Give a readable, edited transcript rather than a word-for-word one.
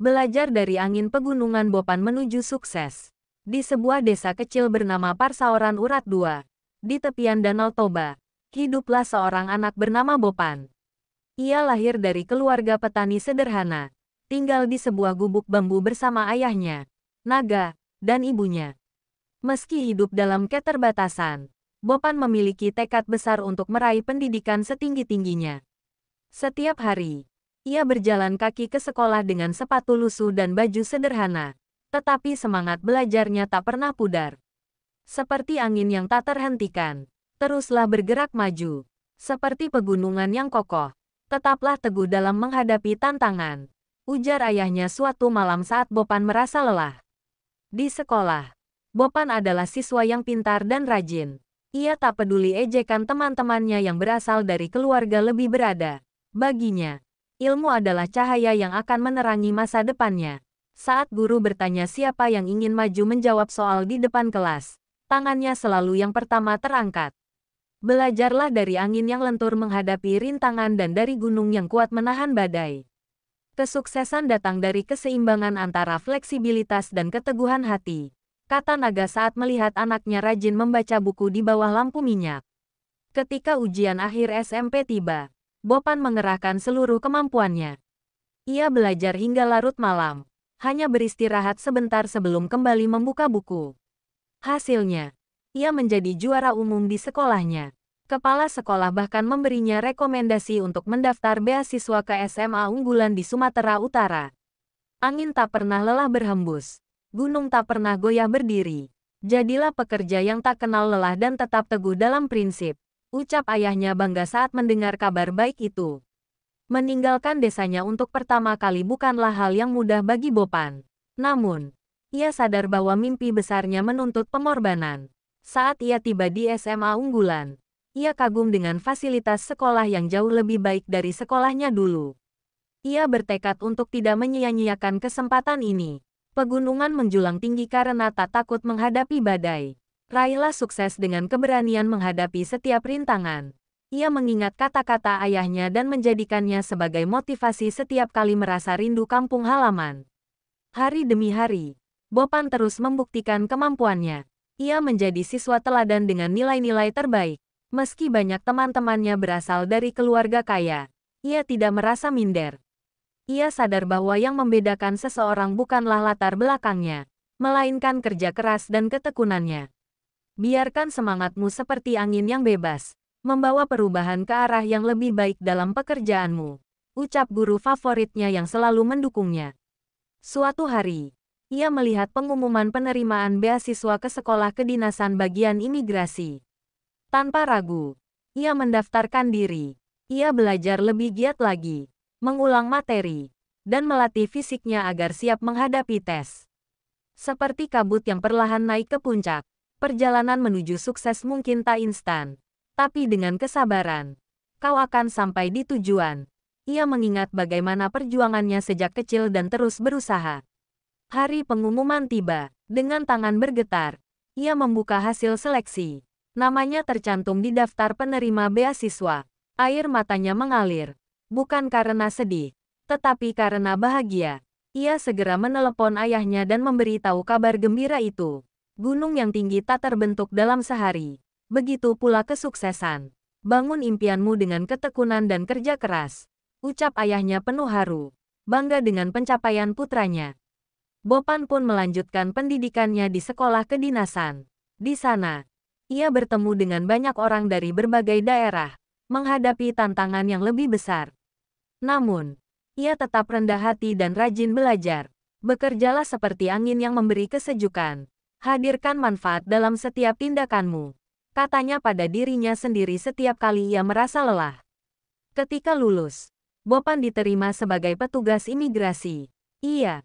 Belajar dari angin pegunungan Bopan menuju sukses. Di sebuah desa kecil bernama Parsaoran Urat II, di tepian Danau Toba, hiduplah seorang anak bernama Bopan. Ia lahir dari keluarga petani sederhana, tinggal di sebuah gubuk bambu bersama ayahnya, naga, dan ibunya. Meski hidup dalam keterbatasan, Bopan memiliki tekad besar untuk meraih pendidikan setinggi-tingginya. Setiap hari, ia berjalan kaki ke sekolah dengan sepatu lusuh dan baju sederhana, tetapi semangat belajarnya tak pernah pudar. Seperti angin yang tak terhentikan, teruslah bergerak maju. Seperti pegunungan yang kokoh, tetaplah teguh dalam menghadapi tantangan, ujar ayahnya suatu malam saat Bopan merasa lelah. Di sekolah, Bopan adalah siswa yang pintar dan rajin. Ia tak peduli ejekan teman-temannya yang berasal dari keluarga lebih berada. Baginya, ilmu adalah cahaya yang akan menerangi masa depannya. Saat guru bertanya siapa yang ingin maju menjawab soal di depan kelas, tangannya selalu yang pertama terangkat. Belajarlah dari angin yang lentur menghadapi rintangan dan dari gunung yang kuat menahan badai. Kesuksesan datang dari keseimbangan antara fleksibilitas dan keteguhan hati, kata naga saat melihat anaknya rajin membaca buku di bawah lampu minyak. Ketika ujian akhir SMP tiba, Bopan mengerahkan seluruh kemampuannya. Ia belajar hingga larut malam, hanya beristirahat sebentar sebelum kembali membuka buku. Hasilnya, ia menjadi juara umum di sekolahnya. Kepala sekolah bahkan memberinya rekomendasi untuk mendaftar beasiswa ke SMA unggulan di Sumatera Utara. Angin tak pernah lelah berhembus, gunung tak pernah goyah berdiri. Jadilah pekerja yang tak kenal lelah dan tetap teguh dalam prinsip, ucap ayahnya bangga saat mendengar kabar baik itu. Meninggalkan desanya untuk pertama kali bukanlah hal yang mudah bagi Bopan. Namun, ia sadar bahwa mimpi besarnya menuntut pengorbanan. Saat ia tiba di SMA unggulan, ia kagum dengan fasilitas sekolah yang jauh lebih baik dari sekolahnya dulu. Ia bertekad untuk tidak menyia-nyiakan kesempatan ini. Pegunungan menjulang tinggi karena tak takut menghadapi badai. Raihlah sukses dengan keberanian menghadapi setiap rintangan. Ia mengingat kata-kata ayahnya dan menjadikannya sebagai motivasi setiap kali merasa rindu kampung halaman. Hari demi hari, Bopan terus membuktikan kemampuannya. Ia menjadi siswa teladan dengan nilai-nilai terbaik. Meski banyak teman-temannya berasal dari keluarga kaya, ia tidak merasa minder. Ia sadar bahwa yang membedakan seseorang bukanlah latar belakangnya, melainkan kerja keras dan ketekunannya. Biarkan semangatmu seperti angin yang bebas, membawa perubahan ke arah yang lebih baik dalam pekerjaanmu, ucap guru favoritnya yang selalu mendukungnya. Suatu hari, ia melihat pengumuman penerimaan beasiswa ke sekolah kedinasan bagian imigrasi. Tanpa ragu, ia mendaftarkan diri. Ia belajar lebih giat lagi, mengulang materi, dan melatih fisiknya agar siap menghadapi tes. Seperti kabut yang perlahan naik ke puncak, perjalanan menuju sukses mungkin tak instan, tapi dengan kesabaran, kau akan sampai di tujuan. Ia mengingat bagaimana perjuangannya sejak kecil dan terus berusaha. Hari pengumuman tiba, dengan tangan bergetar, ia membuka hasil seleksi. Namanya tercantum di daftar penerima beasiswa. Air matanya mengalir, bukan karena sedih, tetapi karena bahagia. Ia segera menelepon ayahnya dan memberitahu kabar gembira itu. Gunung yang tinggi tak terbentuk dalam sehari. Begitu pula kesuksesan. Bangun impianmu dengan ketekunan dan kerja keras, ucap ayahnya penuh haru, bangga dengan pencapaian putranya. Bopan pun melanjutkan pendidikannya di sekolah kedinasan. Di sana, ia bertemu dengan banyak orang dari berbagai daerah, menghadapi tantangan yang lebih besar. Namun, ia tetap rendah hati dan rajin belajar. Bekerjalah seperti angin yang memberi kesejukan. Hadirkan manfaat dalam setiap tindakanmu, katanya pada dirinya sendiri setiap kali ia merasa lelah. Ketika lulus, Bopan diterima sebagai petugas imigrasi. Ia